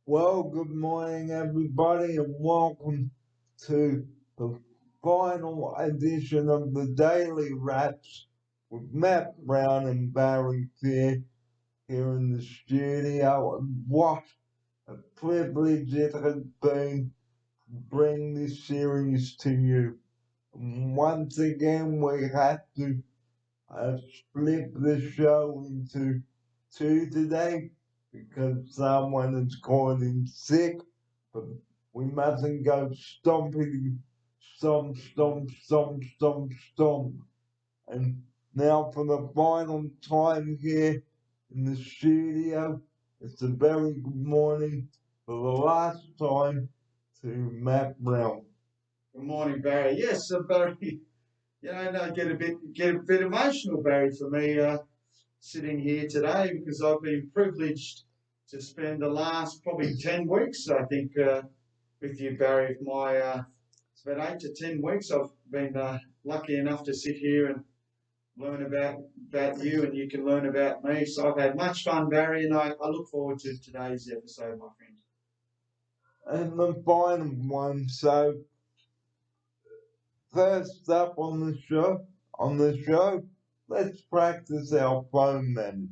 Well, good morning, everybody, and welcome to the final edition of the Daily Raps with Matt Brown and Barry Fear here in the studio. And what a privilege it has been to bring this series to you. And once again, we had to split the show into two today because someone has called in sick, but we mustn't go stomping, stomp. And now for the final time here in the studio, it's a very good morning for the last time to Matt Brown. Good morning, Barry. Yes, Barry. I get a bit emotional, Barry, for me sitting here today because I've been privileged to spend the last probably 10 weeks, I think, with you, Barry. It's about 8 to 10 weeks. I've been lucky enough to sit here and learn about you, and you can learn about me. So I've had much fun, Barry, and I look forward to today's episode, my friend. And the final one, so first up on the show, let's practice our phone manners.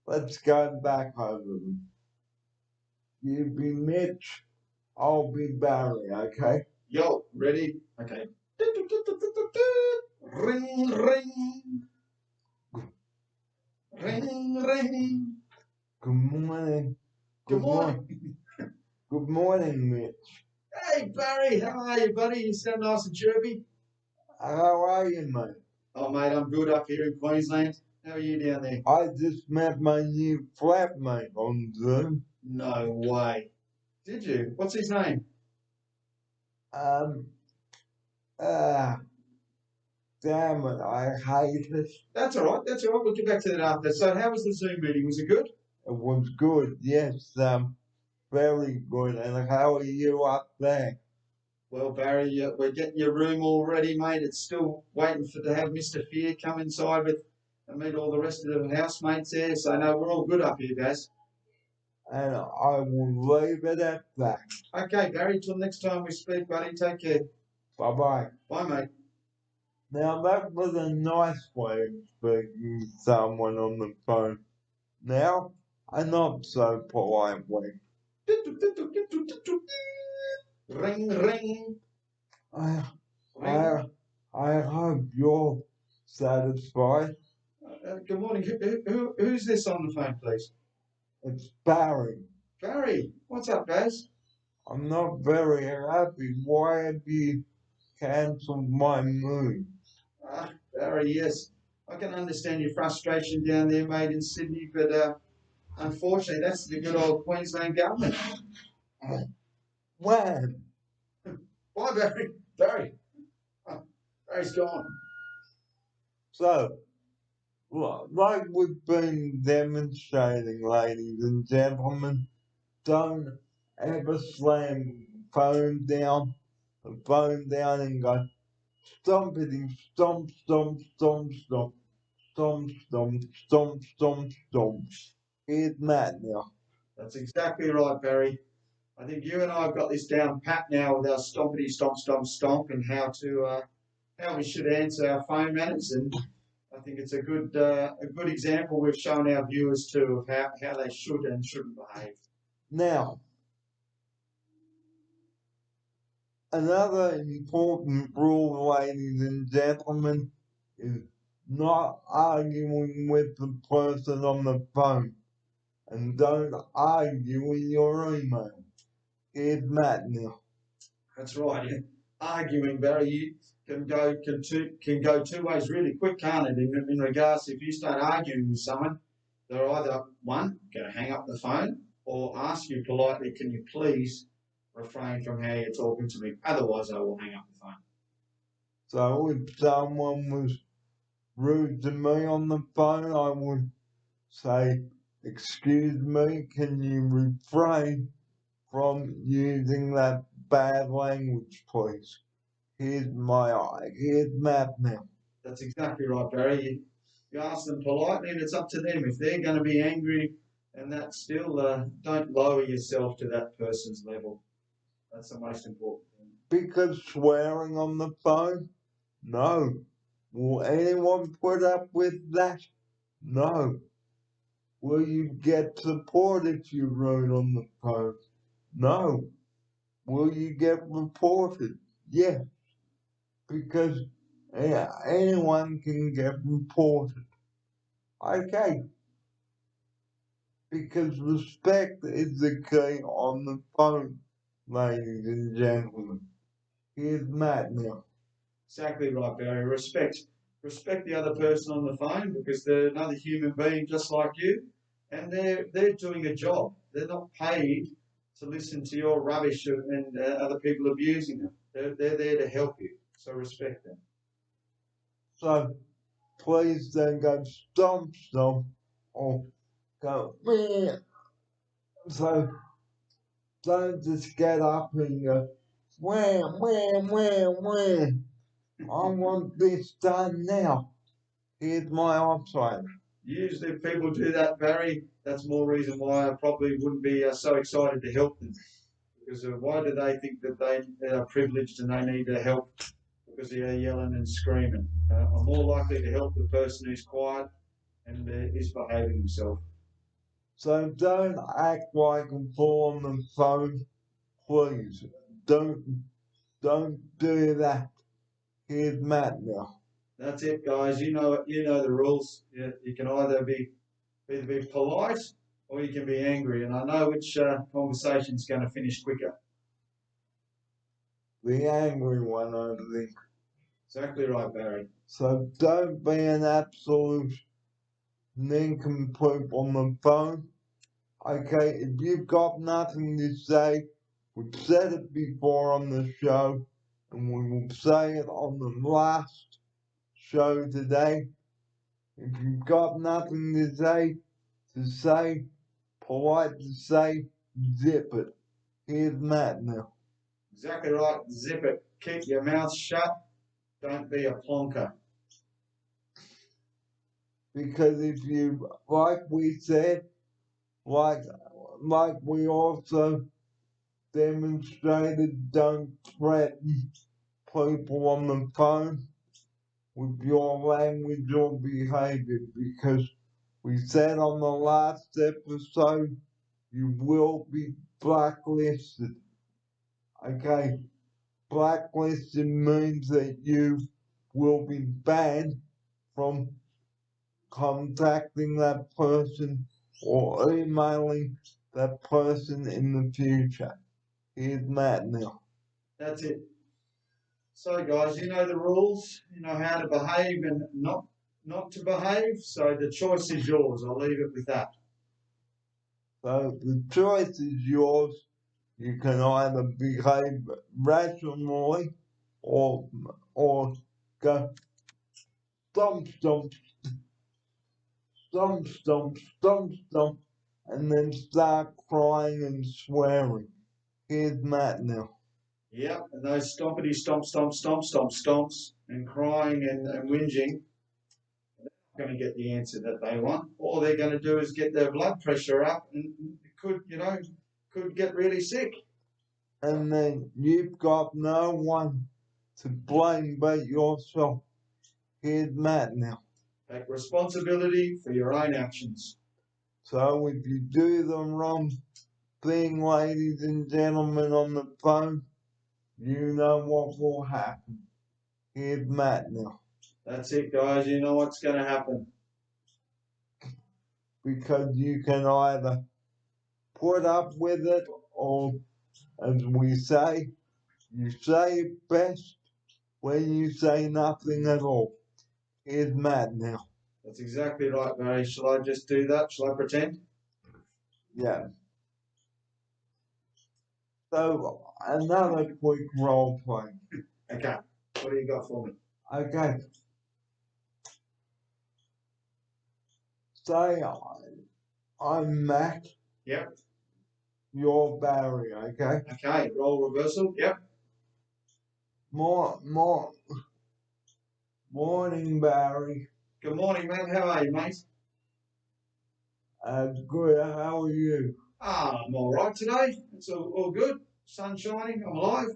Let's go back over them. You be Mitch, I'll be Barry, okay? Yo, ready? Okay. Ring, ring, ring, ring. Good morning. Good morning. Good morning, Mitch. Hey, Barry, how are you, buddy? You sound nice and chirpy. How are you, mate? Oh, mate, I'm good up here in Queensland. How are you down there? I just met my new flatmate on Zoom. No way. Did you? What's his name? Um, ah, damn it, I hate it. That's all right. That's all right. We'll get back to that after. So, how was the Zoom meeting? Was it good? It was good, yes, very good. And how are you up there? Well, Barry, we're getting your room all ready, mate. It's still waiting to have Mr. Fear come inside with and meet all the rest of the housemates there. So, no, we're all good up here, guys. And I will leave it at that. Okay, Barry, till next time we speak, buddy. Take care. Bye bye. Bye, mate. Now that was a nice way of speaking to someone on the phone. Now, a not so polite way. Ring, ring. I, Ring. I hope you're satisfied. Good morning. Who's this on the phone, please? It's Barry. Barry. What's up, Baz? I'm not very happy. Why have you cancelled my move? Barry, yes. I can understand your frustration down there, mate, in Sydney, but unfortunately, that's the good old Queensland government. When? Bye, Barry. Barry. Oh, Barry's gone. So, like we've been demonstrating, ladies and gentlemen, don't ever slam the phone down and go stompity stomp. Here's Matt now. That's exactly right, Barry. I think you and I have got this down pat now with our stompity stomp and how we should answer our phone manners, and I think it's a good example we've shown our viewers too of how they should and shouldn't behave. Now, another important rule, ladies and gentlemen, is not arguing with the person on the phone. And don't argue in your email. Here's Matt now. That's right. Yeah. Arguing, Barry, can go two ways really quick, can't it? In regards, if you start arguing with someone, they're either one going to hang up the phone or ask you politely, "Can you please refrain from how you're talking to me? Otherwise, I will hang up the phone." So if someone was rude to me on the phone, I would say, "Excuse me, can you refrain from using that bad language, please?" Here's Matt now. That's exactly right, Barry. You ask them politely, and it's up to them. If they're going to be angry and that still don't lower yourself to that person's level. That's the most important thing. Because swearing on the phone? No. Will anyone put up with that? No. Will you get support if you rude on the phone? No. Will you get reported? Yes. Because anyone can get reported. Okay. Because respect is the key on the phone, ladies and gentlemen. Here's Matt now. Exactly right, Barry. Respect the other person on the phone because they're another human being just like you, and they're doing a job. They're not paid to listen to your rubbish and other people abusing them. They're there to help you. So respect them. So please don't go stomp or go meh. So don't just get up and go wham wham wham wham. I want this done now. Here's my option. Usually, if people do that, Barry, that's more reason why I probably wouldn't be so excited to help them. Because why do they think that they are privileged and they need the help because they're yelling and screaming? I'm more likely to help the person who's quiet and is behaving himself. So don't act like a fool on the phone, please. Don't do that. Here's Matt now. That's it, guys. You know the rules. You can either be polite or you can be angry, and I know which conversation's going to finish quicker. The angry one, I think. Exactly right, Barry. So don't be an absolute nincompoop on the phone. Okay, if you've got nothing to say, we've said it before on the show, and we will say it on the last show today. If you've got nothing to say, polite to say, zip it. Here's Matt now. Exactly right. Zip it. Keep your mouth shut. Don't be a plonker. Because if you, like we said, like we also demonstrated, don't threaten people on the phone with your language or behavior, because we said on the last episode you will be blacklisted. Okay, blacklisted means that you will be banned from contacting that person or emailing that person in the future. Here's Matt now. That's it. So, guys, you know the rules. You know how to behave and not to behave. So the choice is yours. I'll leave it with that. So the choice is yours. You can either behave rationally or go stomp stomp stomp stomp stomp stomp and then start crying and swearing. Here's Matt now. Yep, and those stompity stomps and crying and whinging, they're going to get the answer that they want. All they're going to do is get their blood pressure up and could get really sick. And then you've got no one to blame but yourself. Here's Matt now. Take responsibility for your own actions. So if you do the wrong thing, ladies and gentlemen on the phone, you know what will happen. Here's Matt now. That's it, guys. You know what's going to happen. Because you can either put up with it or, as we say, you say it best when you say nothing at all. Here's Matt now. That's exactly right, Barry. Shall I just do that? Shall I pretend? Yeah. So another quick role play. Okay. What do you got for me? Okay. Say I'm Matt. Yep. You're Barry. Okay. Okay. Role reversal. Yep. Morning, Barry. Good morning, man. How are you, mate? Good, how are you? I'm all right today. It's all good. Sun shining. I'm alive.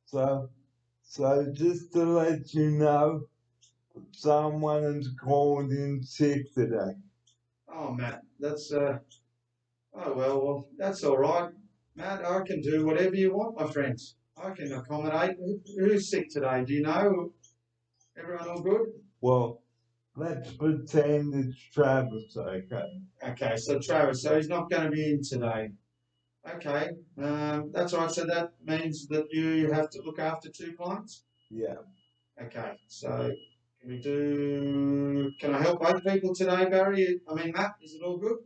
So, so just to let you know, someone has called in sick today. Oh, Matt, that's oh well, that's all right, Matt. I can do whatever you want, my friends. I can accommodate. Who's sick today? Do you know? Everyone all good? Well, let's pretend it's Travis, okay? Okay, so Travis, so he's not going to be in today. Okay, that's all right. So that means that you have to look after two clients. Yeah. Okay, so can I help both people today, Barry? I mean, Matt, is it all good?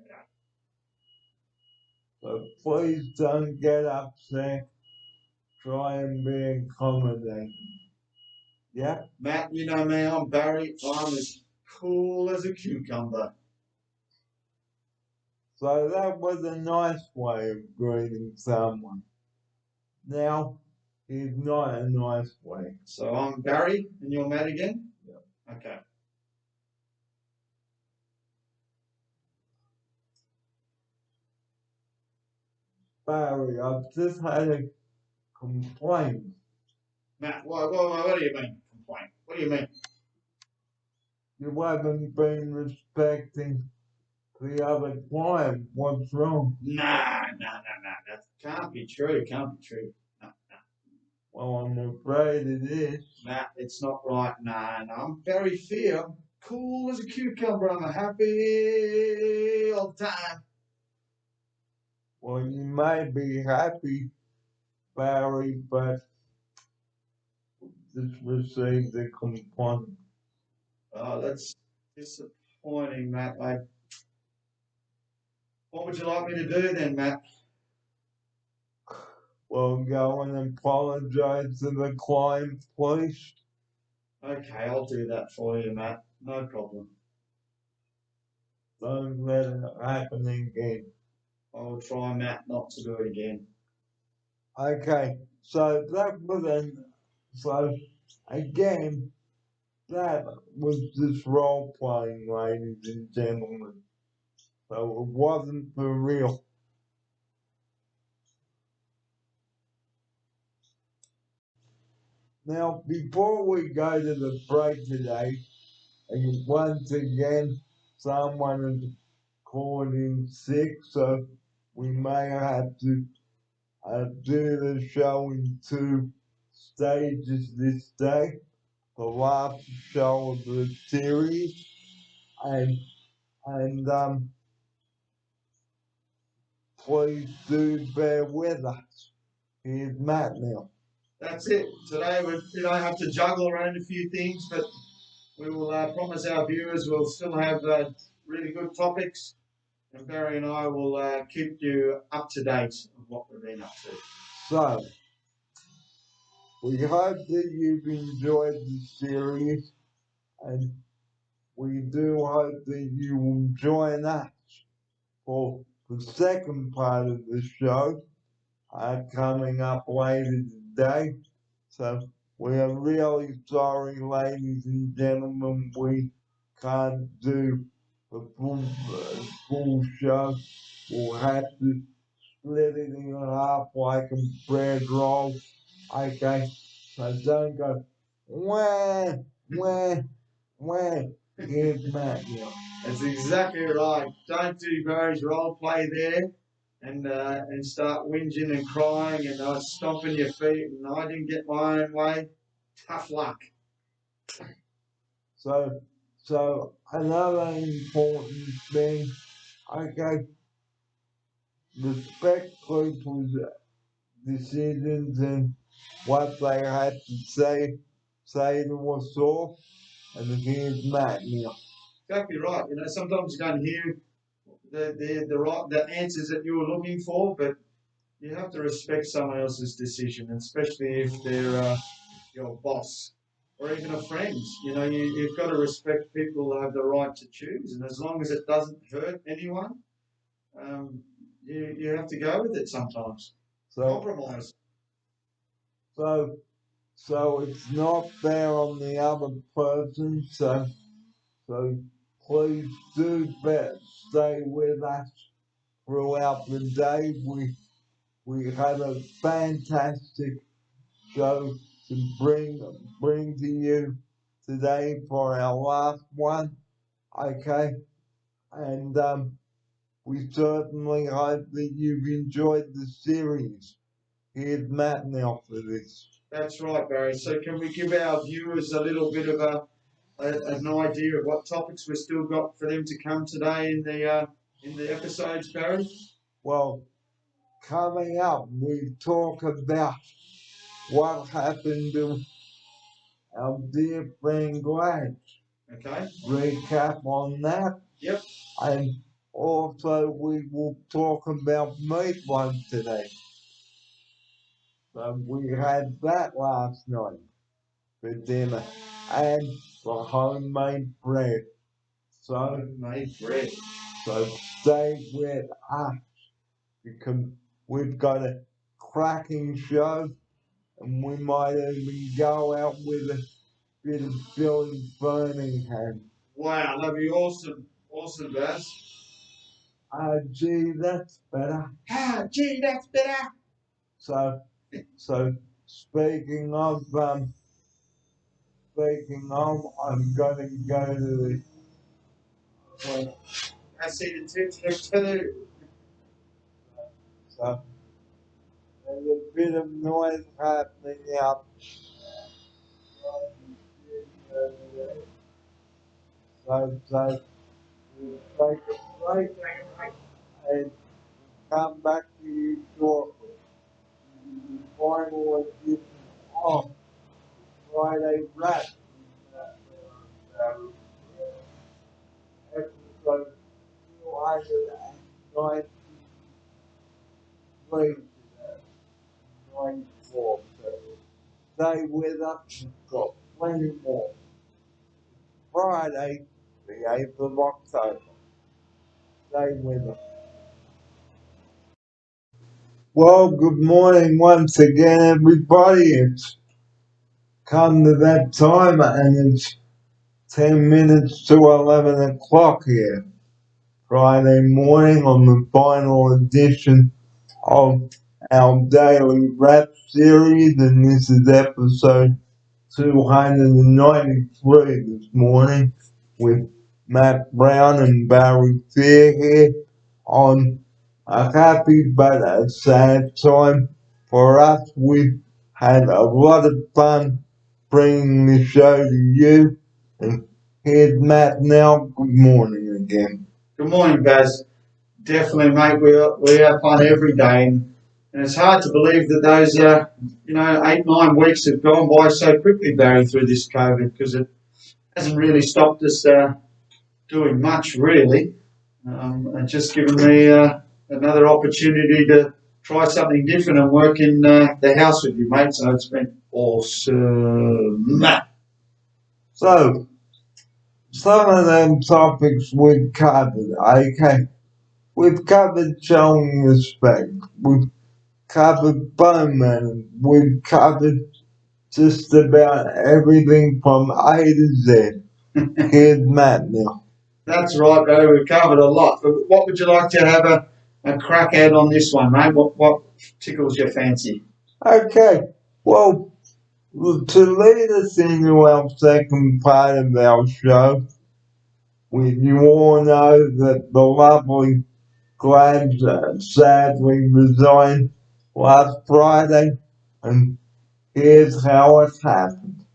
Okay. So please don't get upset. Try and be accommodating. Yeah? Matt, you know me, I'm Barry. I'm as cool as a cucumber. So that was a nice way of greeting someone. Now, it's not a nice way. So I'm Barry, and you're Matt again? Yeah. Okay. Barry, I've just had a complaint. Matt, what do you mean, complaint? What do you mean? You haven't been respecting the other client. What's wrong? Nah. That can't be true. Can't be true. No. Well, I'm afraid it is. Matt, it's not right. Nah. I'm very fair. I'm cool as a cucumber. I'm a happy all the time. Well, you may be happy, Barry, but just received a complaint. Oh, that's disappointing, Matt. What would you like me to do then, Matt? Well, go and apologize to the client, please. Okay, I'll do that for you, Matt. No problem. Don't let it happen again. I'll try, Matt, not to do it again. Okay, so that was so again, that was just role playing, ladies and gentlemen. So it wasn't for real. Now, before we go to the break today, and once again, someone has called in sick, so we may have to do the show in two stages this day. The last show of the series, and and please do bear with us. Here's Matt now. That's it. Today we don't have to juggle around a few things, but we will promise our viewers we'll still have really good topics, and Barry and I will keep you up to date on what we've been up to. So, we hope that you've enjoyed the series, and we do hope that you will join us for the second part of the show coming up later today. So we are really sorry, ladies and gentlemen, we can't do the full show. We'll have to split it in half like a bread roll. Okay, so don't go, wah, wah, wah. Here's Matt now. That's exactly right. Don't do Barry's role play there and start whinging and crying and stomping your feet and I didn't get my own way. Tough luck. So another important thing, okay, respect people's decisions and what they have to say to us all. And here's Matt now. Exactly right. You know, sometimes you don't hear the answers that you were looking for, but you have to respect someone else's decision, especially if they're your boss or even a friend. You know, you've got to respect people who have the right to choose, and as long as it doesn't hurt anyone, um, you have to go with it sometimes. Compromise. So it's not fair on the other person. So So please do stay with us throughout the day. We have a fantastic show to bring to you today for our last one. Okay, and we certainly hope that you've enjoyed the series. Here's Matt now for this. That's right, Barry. So can we give our viewers a little bit of an idea of what topics we've still got for them to come today in the episodes, Barry? Well, coming up, we talk about what happened to our dear friend Glad. Okay. Recap on that. Yep. And also we will talk about meatloaf today. So we had that last night for dinner. And for homemade bread. So Homemade bread. So stay with us because we've got a cracking show and we might even go out with a bit of Billy Birmingham. Wow, that'd be awesome. Awesome, Baz. Gee, that's better. Gee, that's better. So speaking of, I'm gonna go to the. I see the tips too. So there's a bit of noise happening out. So we'll take a break and come back to you shortly. The final edition of Friday Rap. Episode 293 94. So stay with us. We've got plenty more. Friday, the 8th of October. Stay with us. Well, good morning once again, everybody. It's come to that time, and it's 10 minutes to 11 o'clock here. Friday morning on the final edition of our daily rap series, and this is episode 293 this morning with Matt Brown and Barry Fear here on a happy but a sad time for us. We've had a lot of fun bringing the show to you, and here's Matt now. Good morning again. Good morning, Baz. Definitely, mate. We have fun every day, and it's hard to believe that those 8-9 weeks have gone by so quickly, Barry, through this COVID, because it hasn't really stopped us doing much, really. And just given me another opportunity to try something different and work in the house with you, mate. So it's been awesome. So, some of them topics we've covered, okay? We've covered showing respect. We've covered bowman. We've covered just about everything from A to Z. Here's Matt now. That's right, Barry. We've covered a lot. But what would you like to have a crack at on this one, mate? What tickles your fancy? Okay, well, to lead us into our second part of our show, you all know that the lovely Glad sadly resigned last Friday, and here's how it happened.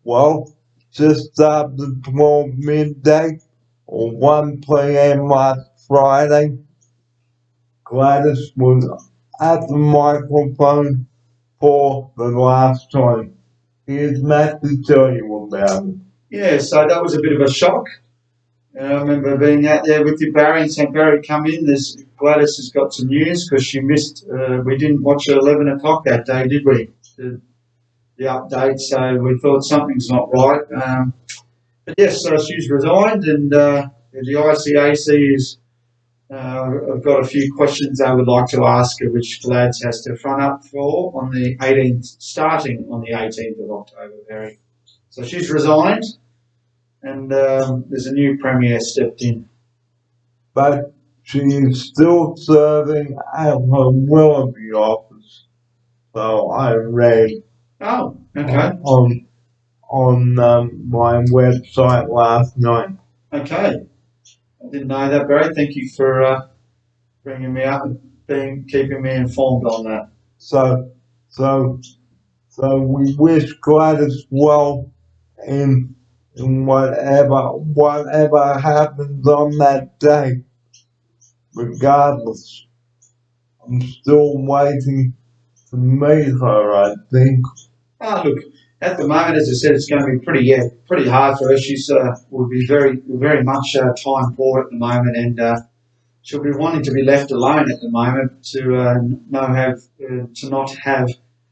Well, just after 12 midday or 1 p.m. last Friday, Gladys was at the microphone for the last time. Here's Matt to tell you about it. Yeah, so that was a bit of a shock. I remember being out there with you, Barry, and saying, Barry, come in. Gladys has got some news because she missed, we didn't watch at 11 o'clock that day, did we? The update, so we thought something's not right. But yes, so she's resigned, and the ICAC is. I've got a few questions I would like to ask her, which Glads has to front up for on the 18th, starting on the 18th of October, Barry. So she's resigned, and there's a new premier stepped in. but she is still serving at her Willoughby office. So I read Oh, okay, on my website last night. okay. I didn't know that, Barry. Thank you for bringing me up and keeping me informed on that. So we wish Gladys well in whatever happens on that day. Regardless, I'm still waiting to meet her, I think. Oh, look, at the moment, as I said, it's going to be pretty hard for her. She's will be very much time poor at the moment, and she'll be wanting to be left alone at the moment to not have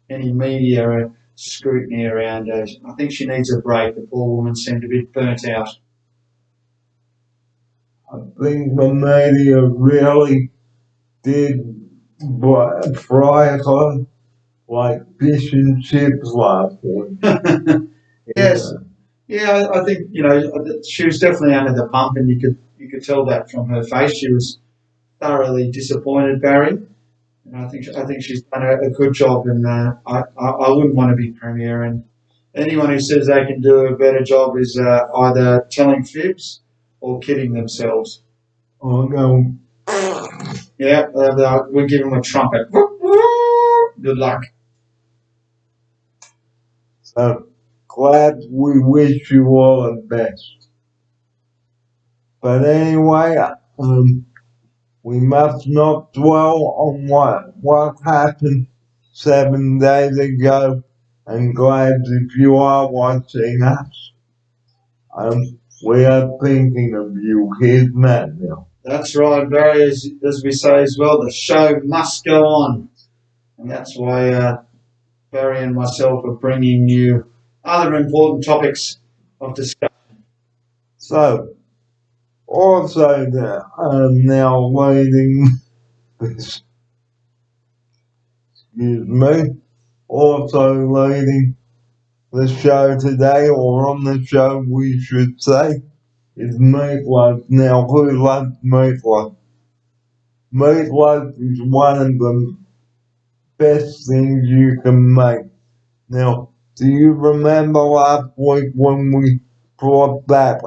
any media scrutiny around her. I think she needs a break. The poor woman seemed a bit burnt out. I think the media really did fry her like fish and chips last week. Yes, yeah, I think she was definitely under the pump, and you could tell that from her face. She was thoroughly disappointed, Barry. And I think she's done a good job, and I wouldn't want to be premier. And anyone who says they can do a better job is either telling fibs or kidding themselves. Oh no. Yeah, we give them a trumpet. Good luck. So glad we wish you all the best. But anyway, we must not dwell on what happened 7 days ago. And glad if you are watching us, we are thinking of you. Here's Matt now. That's right, Barry. As we say as well, the show must go on, and that's why Barry and myself are bringing you other important topics of discussion. So, also now leading this, excuse me, also leading the show today, or on the show we should say, is Meatloaf. Now, who loves Meatloaf? Meatloaf is one of the best things you can make. Now, do you remember last week when we brought that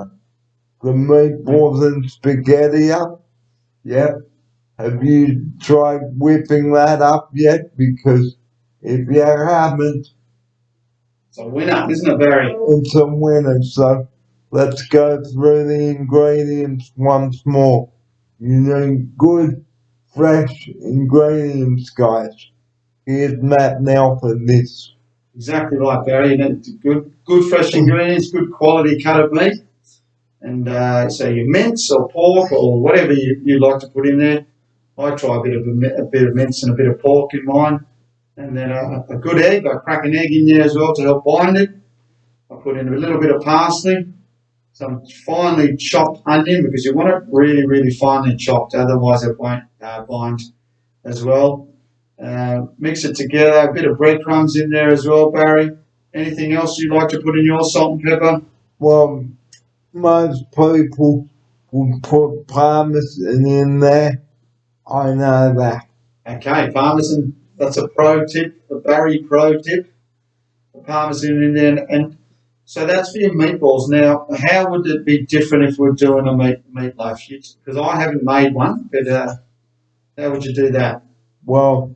the meatballs and spaghetti up? Yep. Have you tried whipping that up yet? Because if you haven't, it's a winner, isn't it, Barry? It's a winner. So let's go through the ingredients once more. You need good, fresh ingredients, guys. Here's Matt now for this. Exactly right, Barry. Good fresh ingredients, good quality cut of meat. And so your mince or pork or whatever you like to put in there. I try a bit of mince and a bit of pork in mine. And then a good egg. I crack an egg in there as well to help bind it. I put in a little bit of parsley, some finely chopped onion because you want it really, really finely chopped. Otherwise it won't bind as well. Mix it together. A bit of breadcrumbs in there as well, Barry. Anything else you'd like to put in your salt and pepper? Well, most people will put parmesan in there. I know that. Okay, parmesan. That's a pro tip, a Barry pro tip. The parmesan in there, and so that's for your meatballs. Now, how would it be different if we're doing a meatloaf? Because I haven't made one, but how would you do that? Well,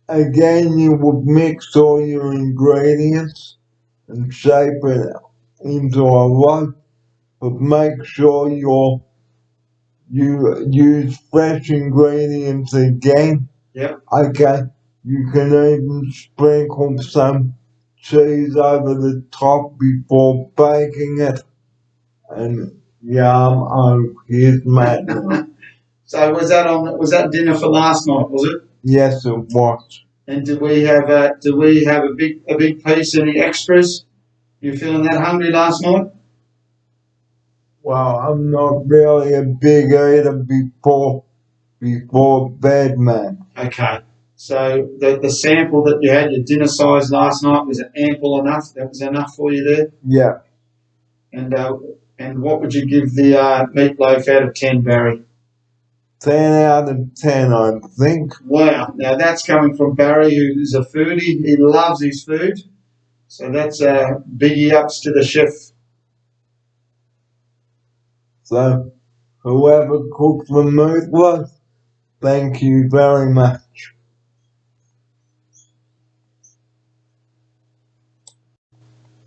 again, you would mix all your ingredients and shape it into a loaf, but make sure you use fresh ingredients again. Yep. Okay, you can even sprinkle some cheese over the top before baking it. And yum, here's Matt. So was that dinner for last night? Was it? Yes, it was. And did we have a big piece? Any extras? You feeling that hungry last night? Well, I'm not really a big eater before bed, man. Okay. So the sample that you had, your dinner size last night, was it ample enough? That was enough for you there? Yeah. And And what would you give the meatloaf out of 10, Barry? 10 out of 10, I think. Wow. Now that's coming from Barry, who is a foodie. He loves his food. So that's biggie ups to the chef. So, whoever cooked the meatloaf, thank you very much.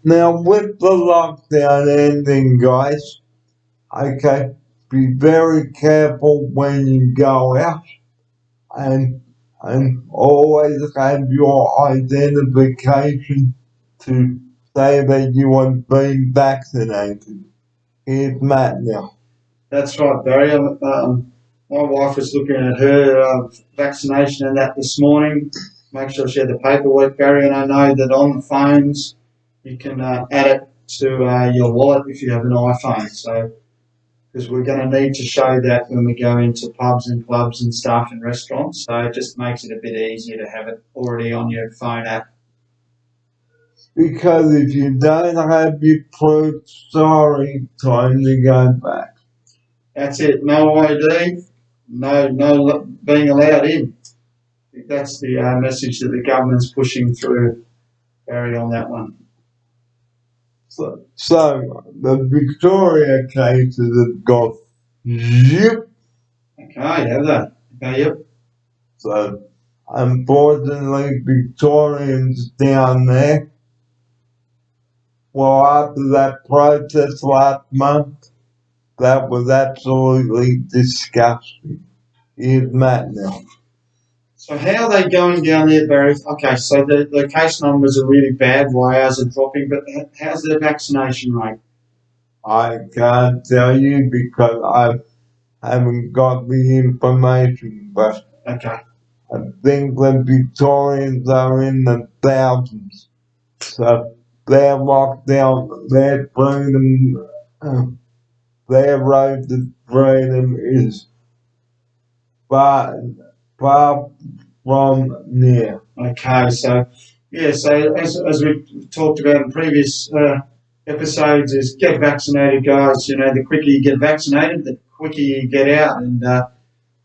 Now, with the lockdown ending, guys, okay, be very careful when you go out, and always have your identification to say that you have been vaccinated. Here's Matt now. That's right, Barry. My wife was looking at her vaccination and that this morning. Make sure she had the paperwork, Barry. And I know that on the phones you can add it to your wallet if you have an iPhone. So, because we're going to need to show that when we go into pubs and clubs and stuff and restaurants. So it just makes it a bit easier to have it already on your phone app. Because if you don't have your proof, sorry, time to go back. That's it. No ID, no being allowed in. I think that's the message that the government's pushing through, Barry, on that one. So the Victoria cases have got zip. Okay, have they? Okay, yep. So unfortunately, Victorians down there, well, after that protest last month, that was absolutely disgusting. Here's Matt now. So how are they going down there, Barry? Okay, so the case numbers are really bad, why ours are dropping, but how's their vaccination rate? I can't tell you because I haven't got the information, but Okay. I think the Victorians are in the thousands. So their lockdown, their freedom, their road to freedom is far from near. Okay, so yeah, so as we talked about in previous episodes, is get vaccinated, guys. You know, the quicker you get vaccinated, the quicker you get out. And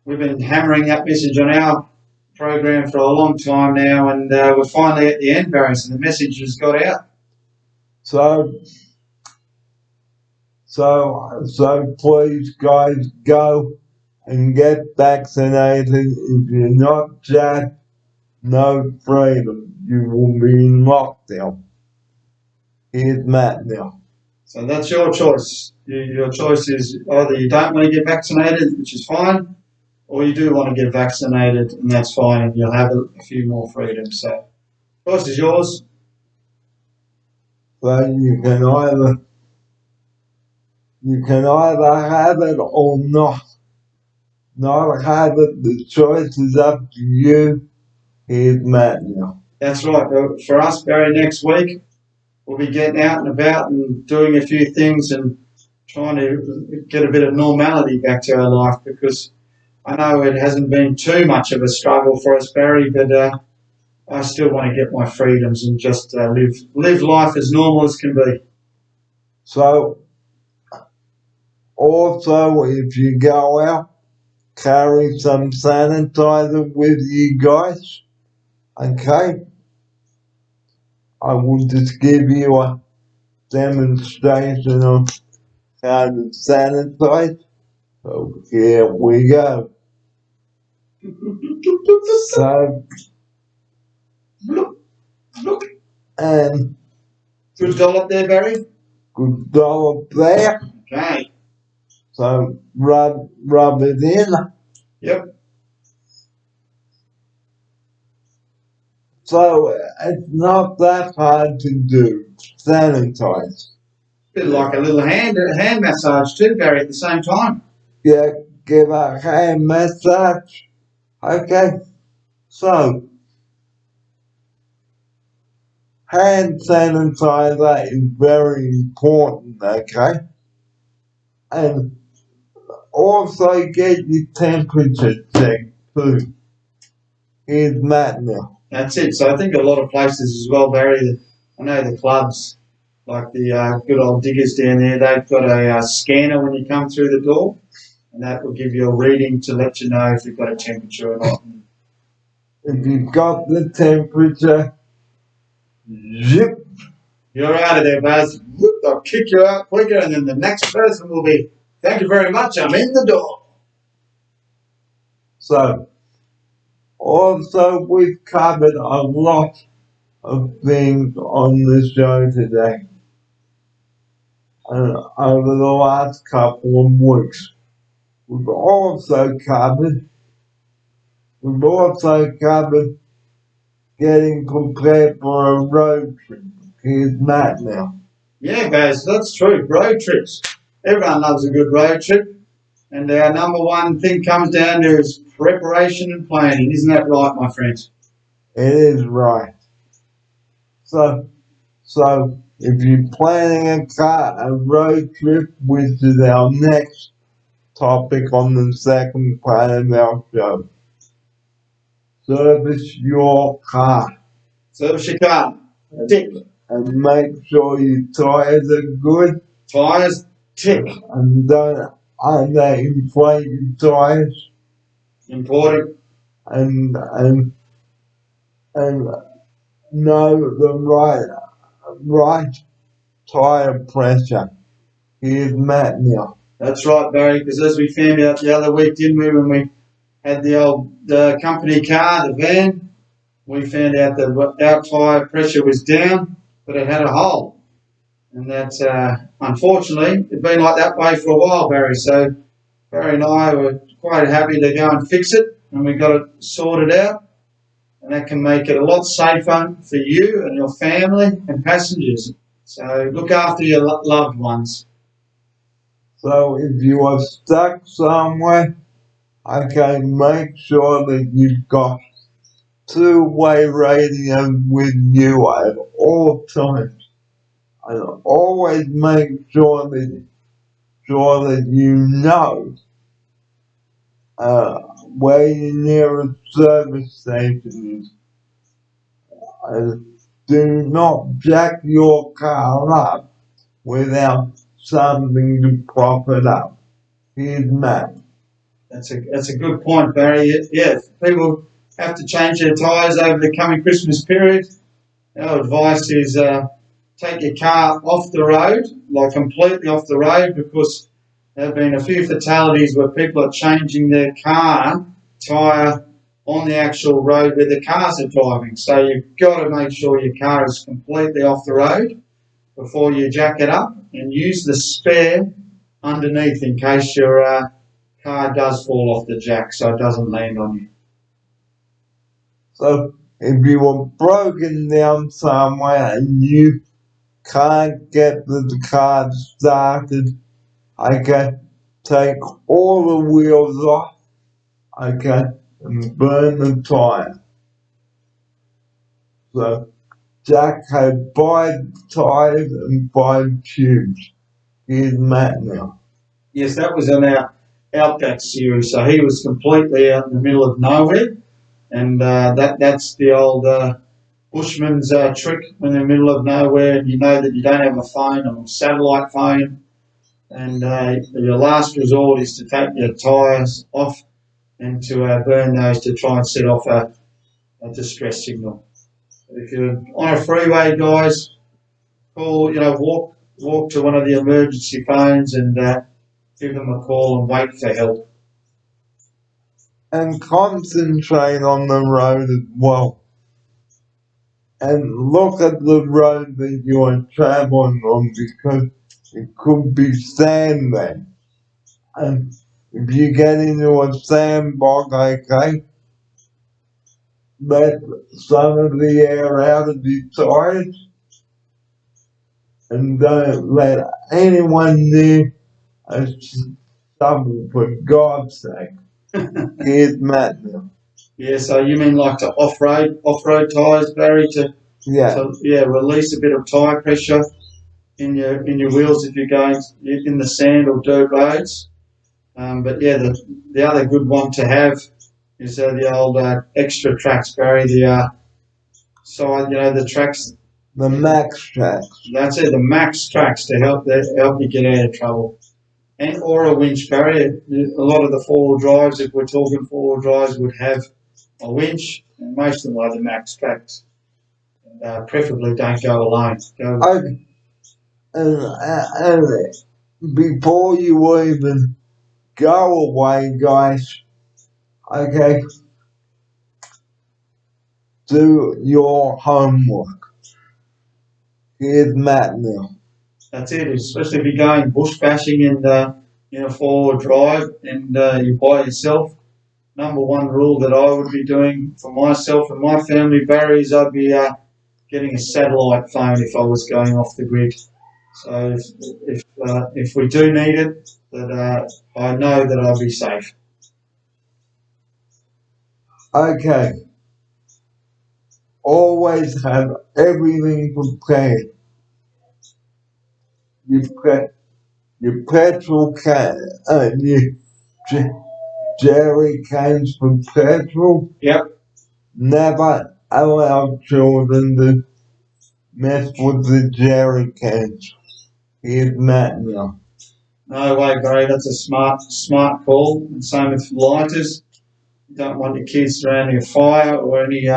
we've been hammering that message on our program for a long time now, and we're finally at the end, Barry. So the message has got out. So please, guys, go and get vaccinated. If you're not jacked, no freedom. You will be in lockdown. Here's Matt now. So that's your choice. Your choice is either you don't want to get vaccinated, which is fine, or you do want to get vaccinated, and that's fine, and you'll have a few more freedoms. So, choice is yours. So you can either have it or not. Not have it. The choice is up to you. Here's Matt now. That's right. For us, Barry, next week we'll be getting out and about and doing a few things and trying to get a bit of normality back to our life, because I know it hasn't been too much of a struggle for us, Barry, but I still want to get my freedoms and just live life as normal as can be. So, also, if you go out, carry some sanitizer with you guys. Okay? I will just give you a demonstration of how to sanitize. So here we go. So, and Good dollop there, Barry. good dollop there. Okay. So rub it in. Yep. So it's not that hard to do. Sanitize. Bit like a little hand massage too, Barry, at the same time. Yeah, give a hand massage. Okay. So hand sanitizer is very important, okay? And also get your temperature checked too. Here's Matt now. That's it. So I think a lot of places as well, Barry, I know the clubs like the good old diggers down there, they've got a scanner when you come through the door, and that will give you a reading to let you know if you've got a temperature or not. If you've got the temperature, zip. You're out of there, Baz. Whoop, I'll kick you out quicker, and then the next person will be, thank you very much, I'm in the door. So, also we've covered a lot of things on the show today. And over the last couple of weeks, we've also covered getting prepared for a road trip. Here's Matt now. Yeah, Baz, that's true. Road trips. Everyone loves a good road trip. And our number one thing comes down to is preparation and planning. Isn't that right, my friends? It is right. So if you're planning a road trip, which is our next topic on the second part of our show, service your car. Service your car. Tick. And make sure your tires are good. Tires. Tick. And don't under-inflate your tires. Important. And know the right tire pressure. Here's Matt now. That's right, Barry, because as we found out the other week, didn't we, when we had the old company car, the van, we found out that our tyre pressure was down, but it had a hole. And that's, unfortunately, it's been like that way for a while, Barry. So Barry and I were quite happy to go and fix it, and we got it sorted out. And that can make it a lot safer for you and your family and passengers. So look after your loved ones. So if you are stuck somewhere, okay, make sure that you've got two-way radio with you at all times. And always make sure that you know where your nearest service station is. Do not jack your car up without something to prop it up. Here's Matt. That's a good point, Barry. Yeah, people have to change their tyres over the coming Christmas period. Our advice is take your car off the road, like completely off the road, because there have been a few fatalities where people are changing their car tyre on the actual road where the cars are driving. So you've got to make sure your car is completely off the road before you jack it up, and use the spare underneath in case your car does fall off the jack so it doesn't land on you. So if you are broken down somewhere and you can't get the car started, okay, take all the wheels off, okay, and burn the tyre. So Jack had 5 tyres and 5 tubes. Here's Matt now. Yes, that was in our Outback series. So he was completely out in the middle of nowhere, and that's the old bushman's trick when they're in the middle of nowhere and you know that you don't have a phone or a satellite phone, and your last resort is to take your tyres off and to burn those to try and set off a distress signal. If you're on a freeway, guys, walk to one of the emergency phones and give them a call and wait for help. And concentrate on the road as well. And look at the road that you are traveling on, because it could be sand there. And if you get into a sandbox, okay, let some of the air out of the tires, and don't let anyone near a shovel, for God's sake. Here's Matt now. Yeah, so you mean like to off-road tyres, Barry, to release a bit of tyre pressure in your wheels if you're going in the sand or dirt roads. But yeah, the other good one to have is the old extra tracks, Barry. The side, the tracks The max tracks. That's it, the max tracks to help you get out of trouble. And or a winch, Barry. A lot of the four-wheel drives, if we're talking four-wheel drives, would have a winch, and most of them are the max tracks. Preferably don't go alone. And before you even go away, guys, okay, do your homework. Here's Matt now. That's it, especially if you're going bush bashing in a four-wheel drive and you're by yourself. Number one rule that I would be doing for myself and my family, Barry, is I'd be getting a satellite phone if I was going off the grid. So if we do need it, that I know that I'll be safe. Okay. Always have everything prepared. You've got your petrol can, your jerry cans for petrol. Yep. Never allow children to mess with the jerry cans. Here's Matt now. No way, Barry. That's a smart call. And same with lighters. You don't want your kids surrounding a fire or any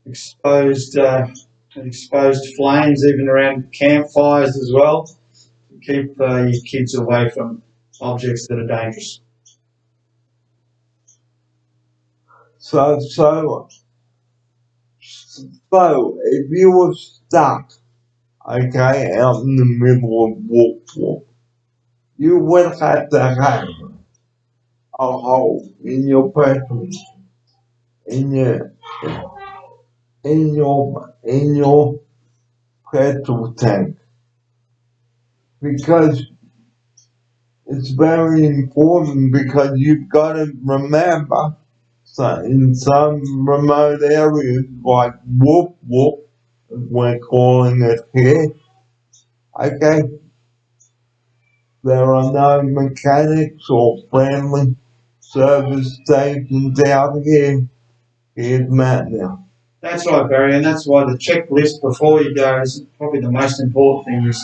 exposed flames, even around campfires as well. Keep your kids away from objects that are dangerous. So if you were stuck, okay, out in the middle of Wolf, you would have to have a hole in your petrol, in your petrol tank, because it's very important, because you've got to remember, so in some remote areas like Wolf, we're calling it here, okay, there are no mechanics or friendly service stations out here. Here's Matt now. That's right, Barry, and that's why the checklist before you go is probably the most important thing. Is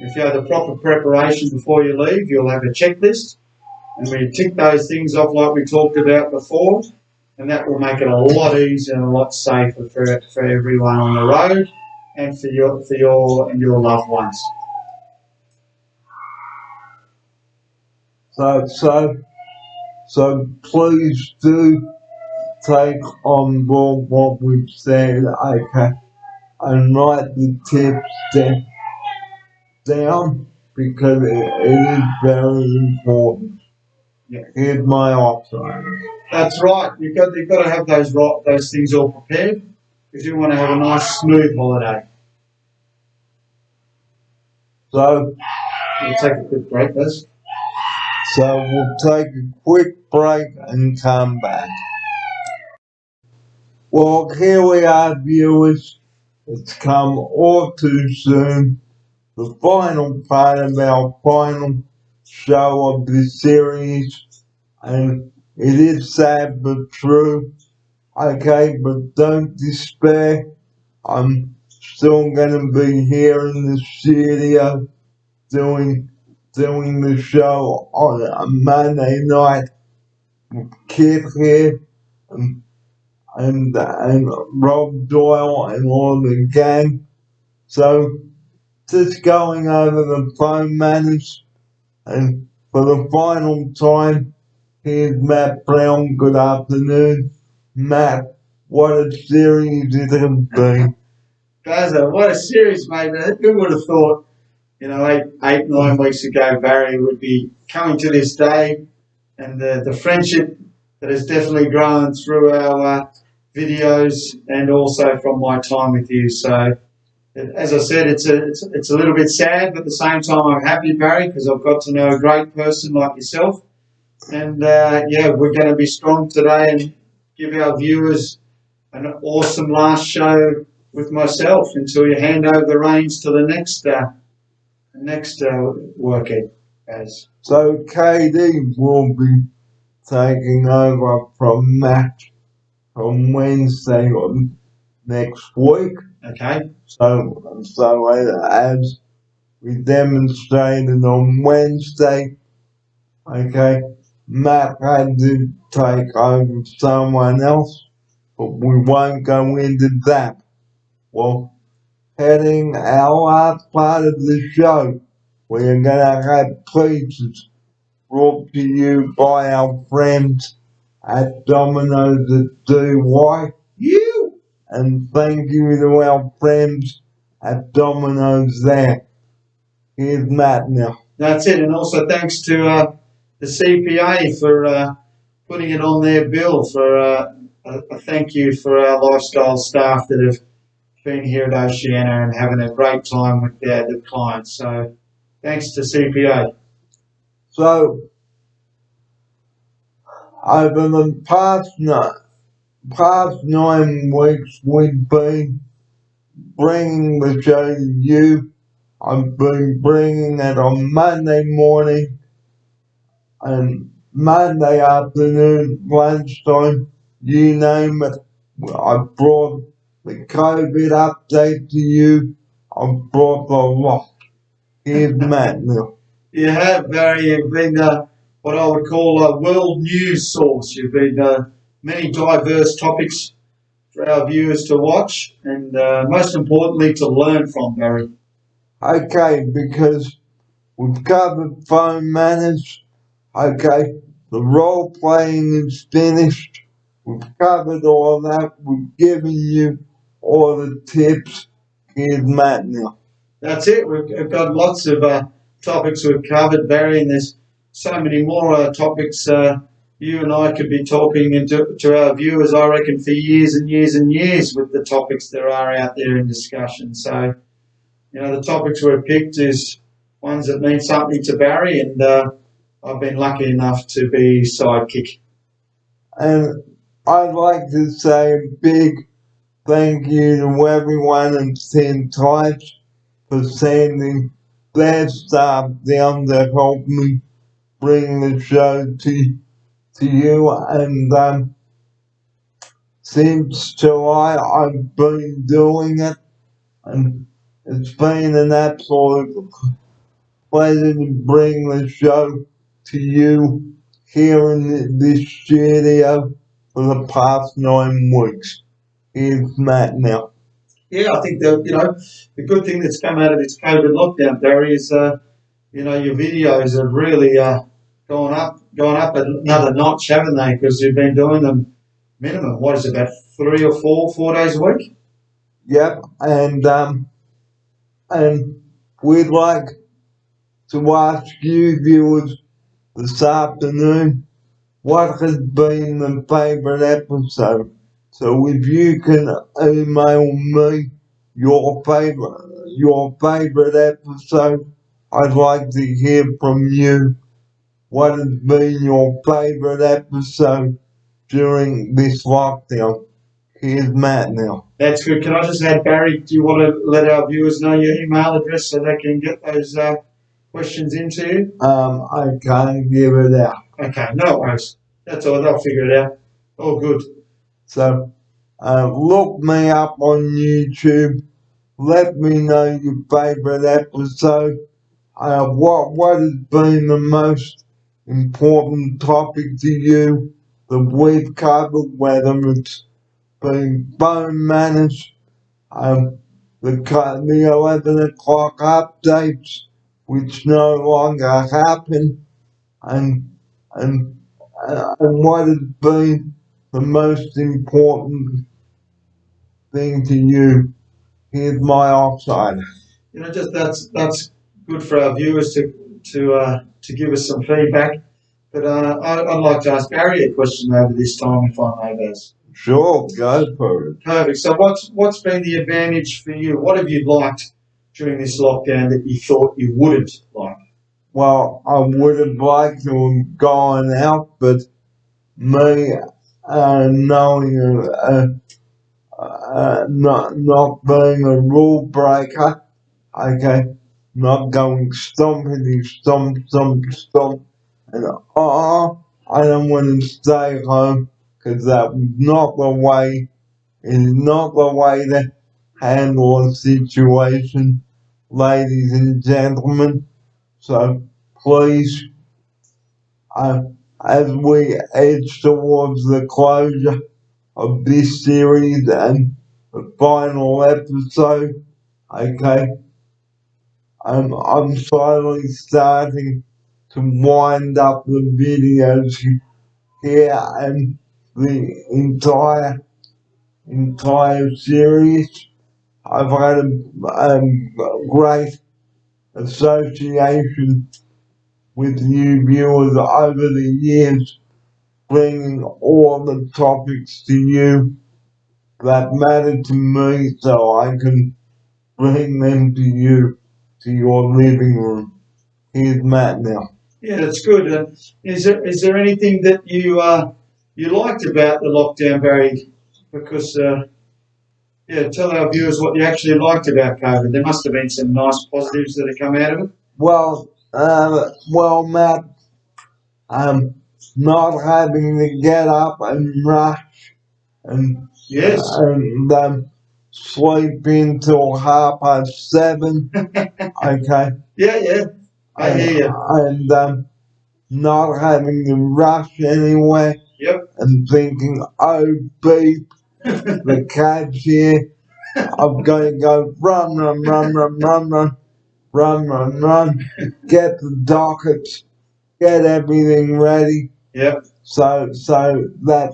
if you have the proper preparation before you leave, you'll have a checklist, and we tick those things off like we talked about before, and that will make it a lot easier and a lot safer for everyone on the road and for your loved ones. So please do take on board what we've said, okay, and write the tips down, because it is very important. Yeah. Here's my option. That's right. You've got to have those things all prepared if you want to have a nice smooth holiday. So we'll take a quick break, Liz. So we'll take a quick break and come back. Well, here we are, viewers. It's come all too soon. The final part of our final show of the series. And it is sad but true. Okay, but don't despair. I'm still gonna be here in the studio doing the show on a Monday night with Kid here and Rob Doyle and all the gang. So just going over the phone manners, and for the final time, here's Matt Brown. Good afternoon, Matt. What a series it has been. Gaza, what a series, mate. Who would have thought, 9 weeks ago, Barry would be coming to this day, and the friendship that has definitely grown through our videos and also from my time with you. So, as I said, it's a little bit sad, but at the same time, I'm happy, Barry, because I've got to know a great person like yourself. And we're going to be strong today and give our viewers an awesome last show with myself until you hand over the reins to the next workout, guys. So KD will be taking over from Matt from Wednesday on next week. Okay. So as we demonstrated on Wednesday, okay, Matt had to take over someone else, but we won't go into that. Well, heading our last part of the show, we're gonna have pieces brought to you by our friends at Domino's at DY. You. And thank you to our friends at Domino's there. Here's Matt now. That's it. And also thanks to the CPA for putting it on their bill for a thank you for our lifestyle staff that have been here at Oceania and having a great time with the clients. So thanks to CPA. So, over the past 9 weeks, we've been bringing the show to you. I've been bringing it on Monday morning and Monday afternoon, lunchtime, you name it. I brought the COVID update to you. I brought the lot. Here's Matt now. You have, Barry. You've been what I would call a world news source. You've been many diverse topics for our viewers to watch and most importantly to learn from, Barry. Okay, because we've covered phone manners. Okay, the role playing is finished. We've covered all that. We've given you all the tips. Here's Matt now. That's it. We've got lots of topics we've covered, Barry, and there's so many more topics you and I could be talking to our viewers, I reckon, for years and years and years with the topics there are out there in discussion. So, the topics we've picked is ones that mean something to Barry, and I've been lucky enough to be sidekick. And I'd like to say a big thank you to everyone in St. Tides for sending their staff down to help me bring the show to you. And since July, I've been doing it, and it's been an absolute pleasure to bring the show to you here in this studio for the past 9 weeks. Here's Matt now. Yeah, I think the good thing that's come out of this COVID lockdown, Barry, is your videos have really gone up another notch, haven't they? Because you've been doing them minimum. What is it, about 3 or 4 days a week? Yep, and we'd like to ask you viewers this afternoon what has been the favourite episode. So if you can email me your favourite episode, I'd like to hear from you. What has been your favourite episode during this lockdown? Here's Matt now. That's good. Can I just add, Barry, do you want to let our viewers know your email address so they can get those questions into you? I can't give it out. Okay, no worries. That's all. They'll figure it out. All good. So, look me up on YouTube. Let me know your favourite episode. What has been the most important topic to you that we've covered, whether it's been phone manners, the 11 o'clock updates, which no longer happen, and what has been the most important thing to you. Here's my offside. Just that's good for our viewers to give us some feedback. But I'd like to ask Barry a question over this time, if I may, Baz. Sure, go for it. Perfect. So what's been the advantage for you? What have you liked during this lockdown that you thought you wouldn't like? Well, I would have liked to have gone out, but me knowing not being a rule breaker, okay, not going stompity stomp, and I don't want to stay home because that was not the way. It's not the way to handle a situation, ladies and gentlemen. So please, uh, as we edge towards the closure of this series and the final episode, okay, I'm slowly starting to wind up the videos here and the entire series. I've had a great association with you viewers over the years, bringing all the topics to you that matter to me so I can bring them to you, to your living room. Here's Matt now. Yeah, that's good. Is there anything that you liked about the lockdown, Barry? Because yeah, tell our viewers what you actually liked about COVID. There must have been some nice positives that have come out of it. Well, Matt, um, not having to get up and rush and Yes. sleep until 7:30. Okay. Yeah. I hear you. And not having to rush anywhere. Yep. And thinking, oh beep, the cat's here. I've got to go run, get the dockets, get everything ready. Yep. So that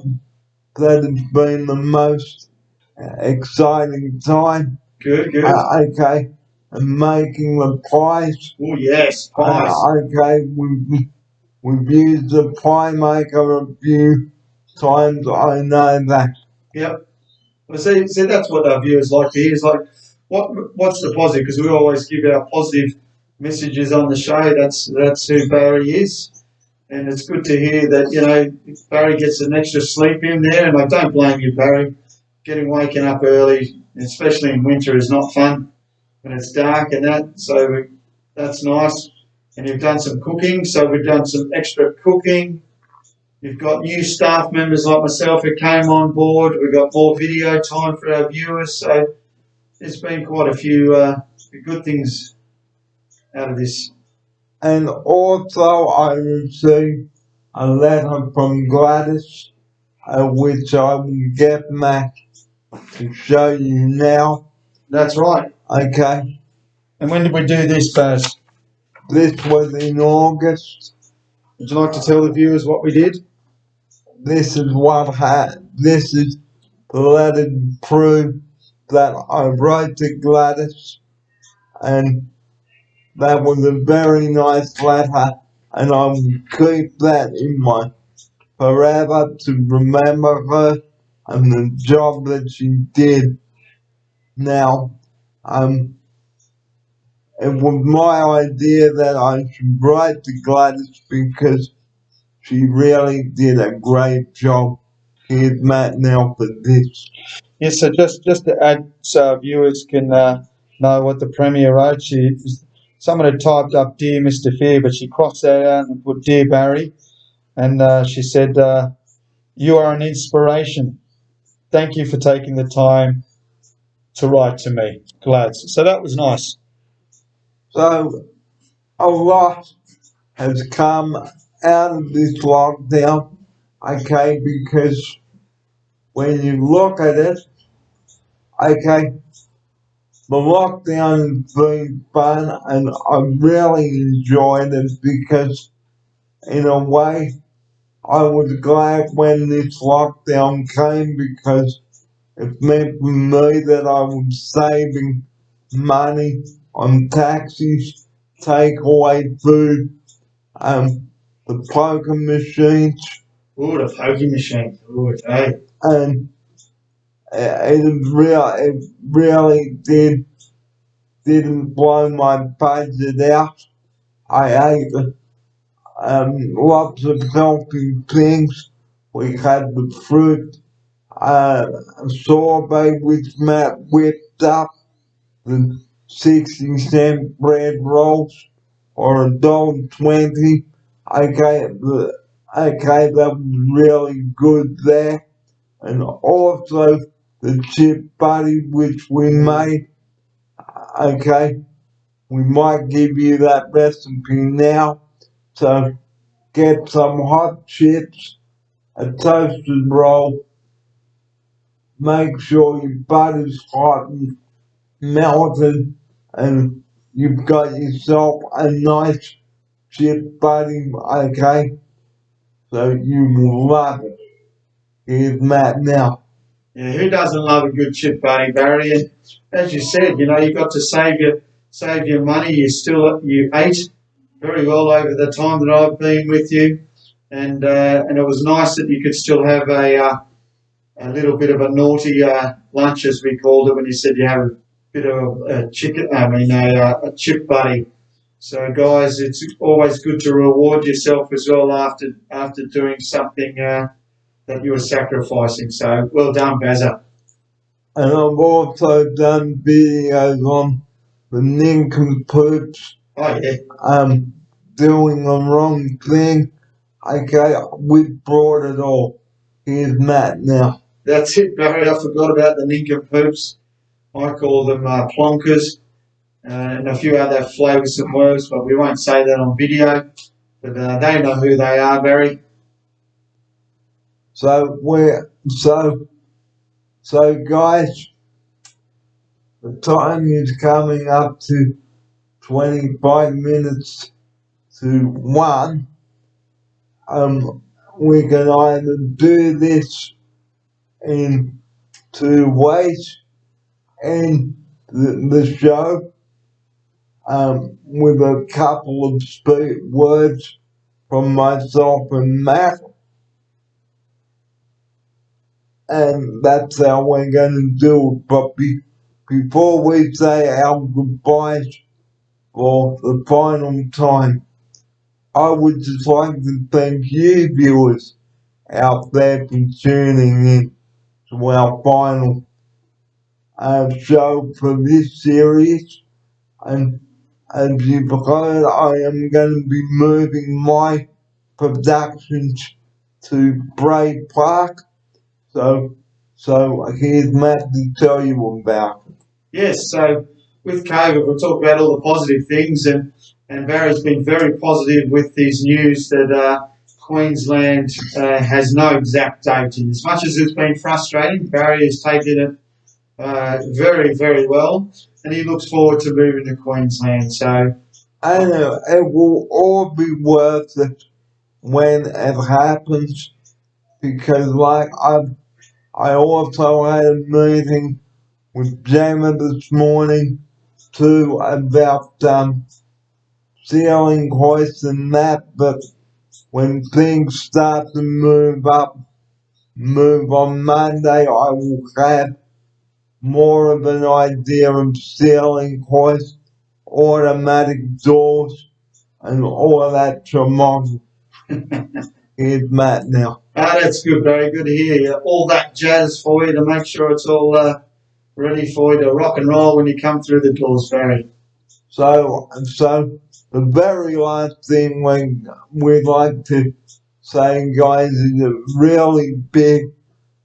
has been the most exciting time. Good. Okay, and making the pies. Oh yes, pies. Okay, we've used the pie maker a few times. I know that. Yep. Well, see, that's what our viewers like to hear. Is like, what's the positive? Because we always give our positive messages on the show. That's who Barry is, and it's good to hear that Barry gets an extra sleep in there. And I don't blame you, Barry. Getting waken up early, especially in winter, is not fun when it's dark and that. So that's nice. And you've done some cooking, so we've done some extra cooking. You've got new staff members like myself who came on board. We've got more video time for our viewers. So there's been quite a few good things out of this. And also I received a letter from Gladys, which I will get Matt to show you now. That's right. Okay. And when did we do this, Baz? This was in August. Would you like to tell the viewers what we did? This is the letter to prove that I wrote to Gladys, and that was a very nice letter, and I will keep that in my forever to remember her and the job that she did. Now, it was my idea that I should write to Gladys because she really did a great job. Here's Matt now for this. Yes, so just to add so our viewers can know what the Premier wrote, someone had typed up Dear Mr. Fear, but she crossed that out and put Dear Barry, and she said, you are an inspiration. Thank you for taking the time to write to me, Glads. So that was nice. So a lot has come out of this lockdown, okay, because when you look at it, okay, the lockdown has been fun and I really enjoyed it because in a way I was glad when this lockdown came because it meant for me that I was saving money on taxis, takeaway food, the poker machines. Ooh, the poker machine. Ooh, hey. And it really didn't blow my budget out. I ate lots of healthy things. We had the fruit sorbet which Matt whipped up, the 60-cent bread rolls or $1.20. Okay, that was really good there. And also the chip buddy which we made. Okay, we might give you that recipe now. So get some hot chips, a toasted roll. Make sure your butter's hot and melted, and you've got yourself a nice chip buddy. Okay, so you will love it. Here's Matt now. Yeah, who doesn't love a good chip buddy, Barry? And as you said, you got to save your money. You ate very well over the time that I've been with you, and it was nice that you could still have a little bit of a naughty lunch, as we called it, when you said you have a bit of a chip buddy. So, guys, it's always good to reward yourself as well after doing something that you were sacrificing. So, well done, Bazza. And I've also done videos on the nincompoops Oh yeah. doing the wrong thing. Okay, we brought it all. Here's Matt now. That's it, Barry. I forgot about the nincompoops. I call them plonkers and a few other flavours and words, but we won't say that on video. But they know who they are, Barry. So guys, the time is coming up to 25 minutes to 1. We can either do this in 2 ways, and the show with a couple of words from myself and Matt, and that's how we're going to do it. But before we say our goodbyes for the final time, I would just like to thank you viewers out there for tuning in to our final show for this series. And as you've heard, I am going to be moving my productions to Bray Park. So here's Matt to tell you about it. Yes, so with COVID, we'll talk about all the positive things, and Barry's been very positive with his news that Queensland has no exact date. And as much as it's been frustrating, Barry has taken it very, very well, and he looks forward to moving to Queensland. So I know it will all be worth it when it happens, because like I also had a meeting with Gemma this morning too about ceiling hoists and that, but when things start to move on Monday, I will have more of an idea of ceiling hoists, automatic doors, and all of that tomorrow. Here's Matt now. that's good, Barry. Good to hear all that jazz for you to make sure it's all ready for you to rock and roll when you come through the doors, Barry. So the very last thing we'd like to say, guys, is a really big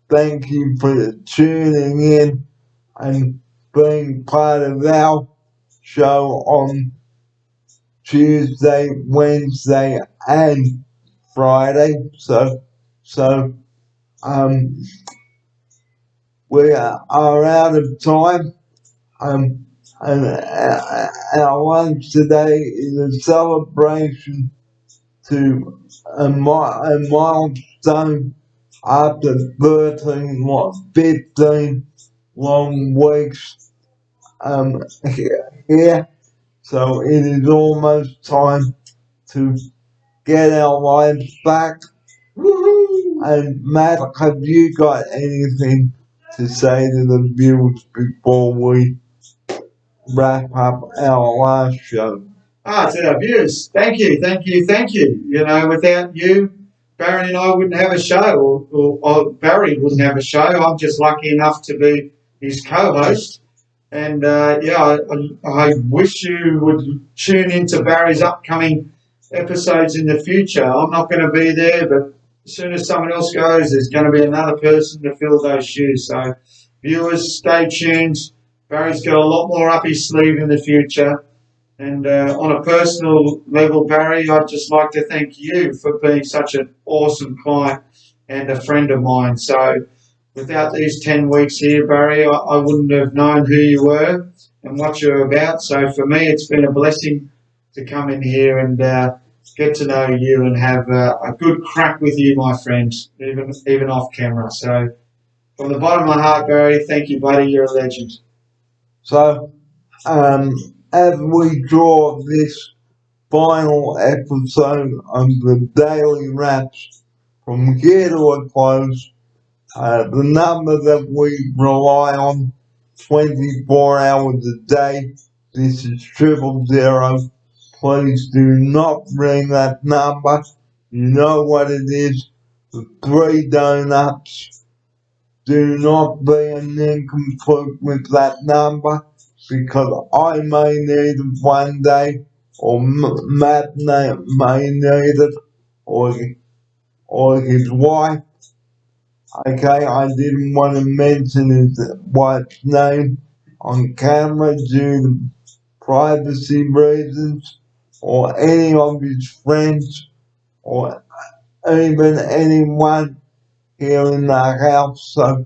thank you for tuning in and being part of our show on Tuesday, Wednesday, and Friday. So we are out of time. And our lunch today is a celebration to a milestone after 15 long weeks here. So it is almost time to get our lives back. Woo-hoo! And Matt, have you got anything to say to the viewers before we wrap up our last show? To our viewers, thank you. Without you, Barry and I wouldn't have a show, or Barry wouldn't have a show. I'm just lucky enough to be his co-host. And I wish you would tune into Barry's upcoming episodes in the future. I'm not going to be there, but as soon as someone else goes, there's going to be another person to fill those shoes. So viewers, stay tuned. Barry's got a lot more up his sleeve in the future. And on a personal level, Barry, I'd just like to thank you for being such an awesome client and a friend of mine. So without these 10 weeks here, Barry, I wouldn't have known who you were and what you're about. So for me, it's been a blessing to come in here and get to know you and have a good crack with you, my friend, even off camera. So from the bottom of my heart, Barry, thank you, buddy. You're a legend. So, as we draw this final episode of the Daily Wraps from here to a close, the number that we rely on 24 hours a day, this is 000. Please do not ring that number. You know what it is. The 3 donuts. Do not be an incomplete with that number, because I may need it one day, or Matt may need it, or his wife. Okay, I didn't want to mention his wife's name on camera due to privacy reasons, or any of his friends, or even anyone here in the house. So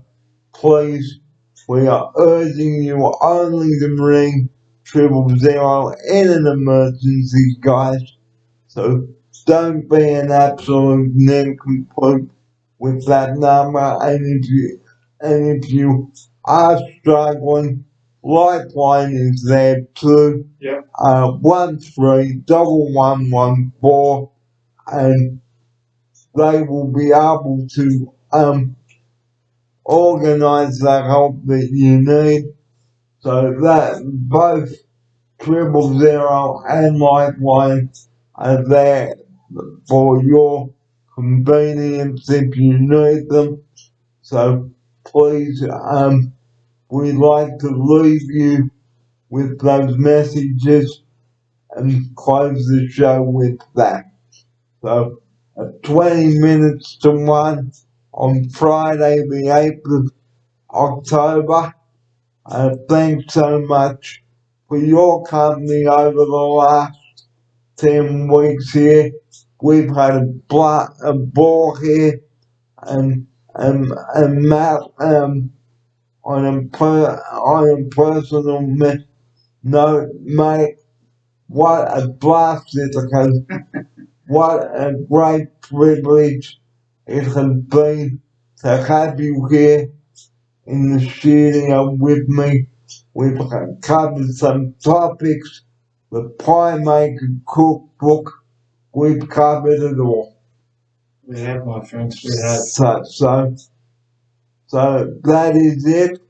please, we are urging you only to ring 000 in an emergency, guys. So don't be an absolute nincompoop with that number. And if you are struggling, Lifeline is there too. Yep. 131114, and they will be able to organise the help that you need. So that both 000 and Lifeline are there for your convenience if you need them. So please, we'd like to leave you with those messages and close the show with that. So at 20 minutes to 1 on Friday the 8th of October, thanks so much for your company over the last 10 weeks here. We've had a ball here, and Matt, on a personal note, mate, what a blast it has, what a great privilege it has been to have you here in the studio with me. We've covered some topics, the Pie Maker Cookbook, we've covered it all. We have, my friends, we have. So that is it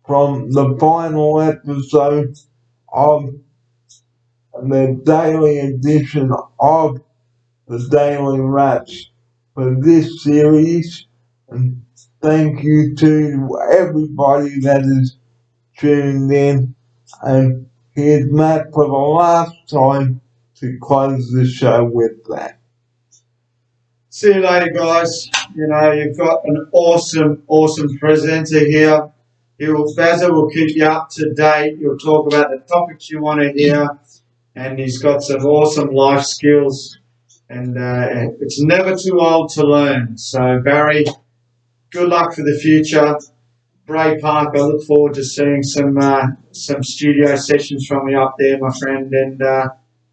from the final episode of the daily edition of the Daily Wraps for this series. And thank you to everybody that is tuned in. And here's Matt for the last time to close the show with that. See you later, guys. You know, you've got an awesome, awesome presenter here. Bazza will keep you up to date. He'll talk about the topics you want to hear. And he's got some awesome life skills. And it's never too old to learn. So, Barry, good luck for the future. Bray Park, I look forward to seeing some studio sessions from you up there, my friend. And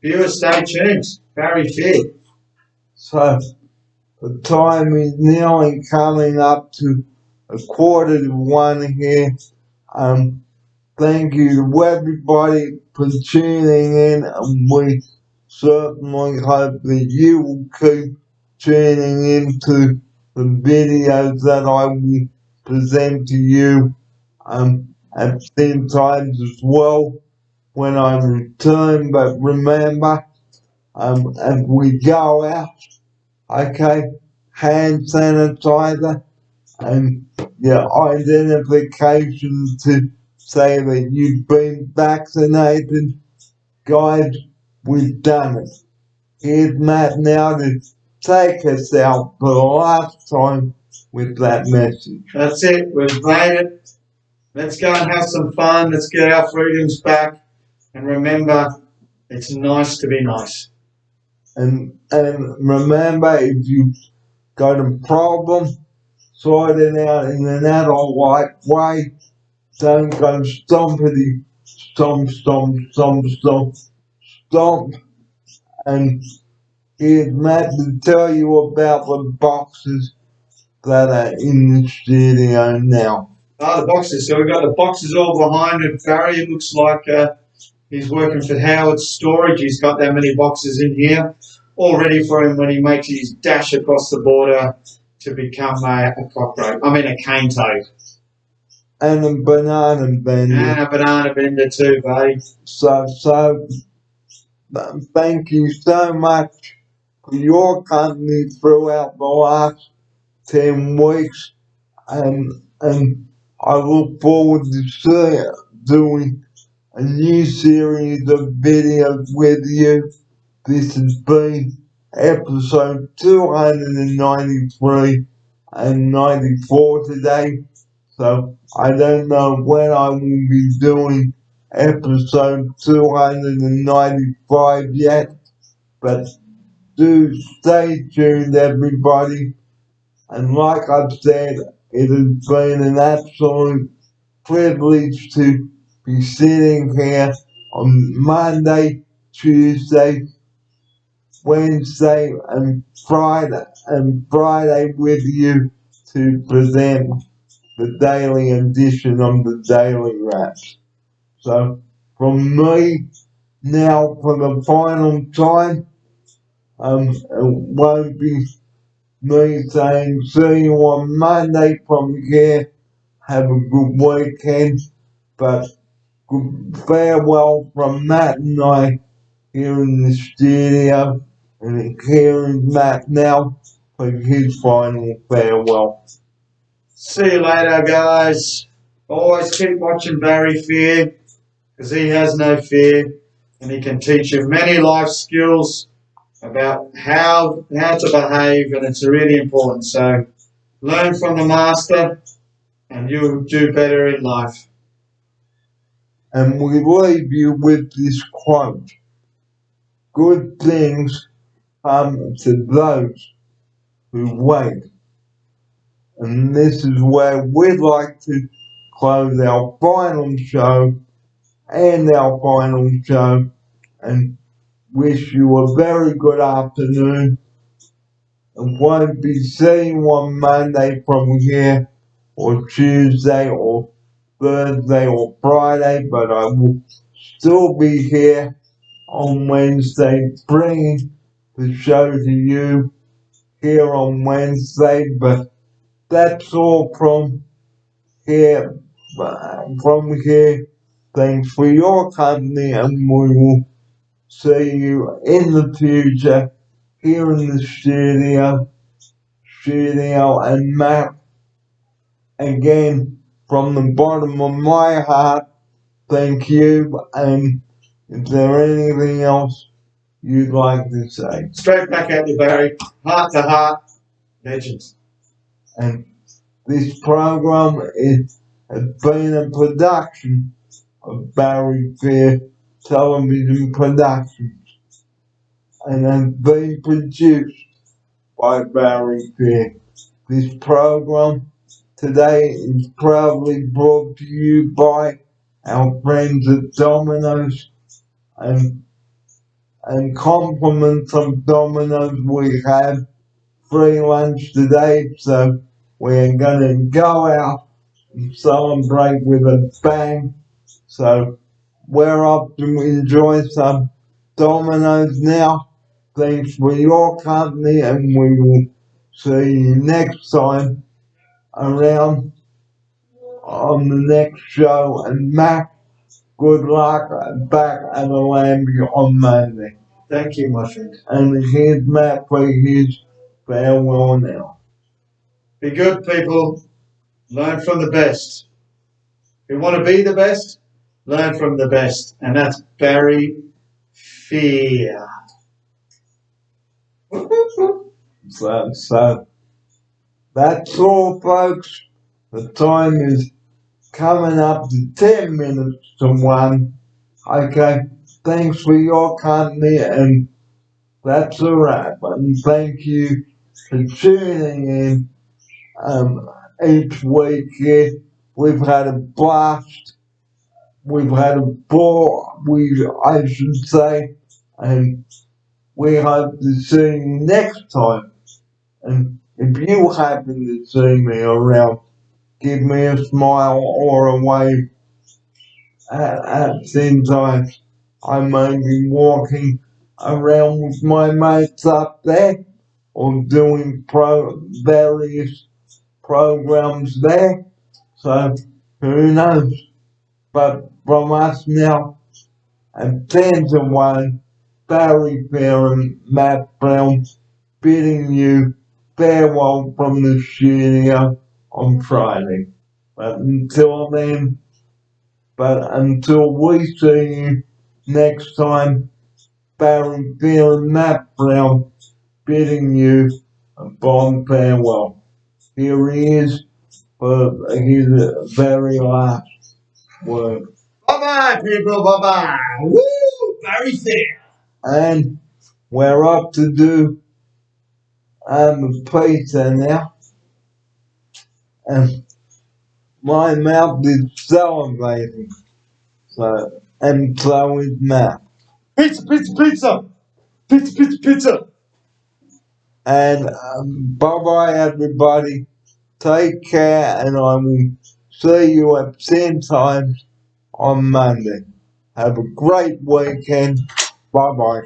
viewers, stay tuned. Barry Fair. So the time is nearly coming up to 1:45 here. Thank you to everybody for tuning in, and we certainly hope that you will keep tuning into the videos that I will present to you at 10 times as well when I return. But remember, as we go out, okay, hand sanitizer and your identification to say that you've been vaccinated. Guys, we've done it. Here's Matt now to take us out for the last time with that message. That's it. We've made it. Let's go and have some fun. Let's get our freedoms back. And remember, it's nice to be nice. And remember, if you got a problem, sort it out in an adult-like way. Don't go stompity, stomp, stomp, stomp, stomp, stomp. And here's Matt to tell you about the boxes that are in the studio now. The boxes. So we've got the boxes all behind it. Barry, it looks like he's working for Howard Storage. He's got that many boxes in here, all ready for him when he makes his dash across the border to become a cockroach. I mean, a cane toad. And a banana bender. And a banana bender too, buddy. So thank you so much for your company throughout the last 10 weeks. And I look forward to doing a new series of videos with you. This has been episode 293 and 94 today. So I don't know when I will be doing episode 295 yet, but do stay tuned, everybody. And like I've said, it has been an absolute privilege to be sitting here on Monday, Tuesday, Wednesday, and Friday with you to present the daily edition of the Daily Raps. So from me now for the final time, it won't be me saying see you on Monday from here. Have a good weekend, but good farewell from Matt and I here in the studio, and here is Matt now for his final farewell. See you later, guys. Always keep watching Barry Fear, because he has no fear, and he can teach you many life skills about how to behave, and it's really important. So learn from the master, and you'll do better in life. And we leave you with this quote: good things come to those who wait. And this is where we'd like to close our final show and wish you a very good afternoon. And won't be seeing you on Monday from here, or Tuesday, or Thursday, or Friday, but I will still be here on Wednesday bringing the show to you here on Wednesday. But that's all from here. Thanks for your company, and we will see you in the future here in the studio. And Matt, again, from the bottom of my heart, thank you. And is there anything else you'd like to say? Straight back at you, Barry. Heart to heart, legends. And this program has been a production of Barry Fear Television Productions, and has been produced by Barry Fear. This program today is proudly brought to you by our friends at Domino's, and compliments of Domino's. We have free lunch today, so we're gonna go out and celebrate with a bang. So we're off to enjoy some Domino's now. Thanks for your company, and we will see you next time around on the next show. And Matt, good luck back at Alambia on Monday. Thank you, my friend. And here's Matt for his farewell now. Be good, people. Learn from the best. If you want to be the best, learn from the best. And that's Barry Fear. So that's all, folks. The time is coming up to 10 minutes to 1. Okay, thanks for your company, and that's a wrap. And thank you for tuning in each week here. We've had a blast. We've had a ball, I should say, and we hope to see you next time. And if you happen to see me around, give me a smile or a wave at the time. I may be walking around with my mates up there or doing various programs there. So who knows? But from us now, and 10 to 1, Barry Fair and Matt Brown bidding you farewell from the studio on Friday. But until then, until we see you next time, Barry Fair and Matt Brown bidding you a fond farewell. Here he is for his very last word. Bye-bye, people. Bye-bye. Woo! Very fair. And we're up to do pizza now. And my mouth is salivating. So, and so is Matt. Pizza, pizza, pizza. Pizza, pizza, pizza. And bye-bye, everybody. Take care, and I will see you at 10 times on Monday. Have a great weekend. Bye-bye.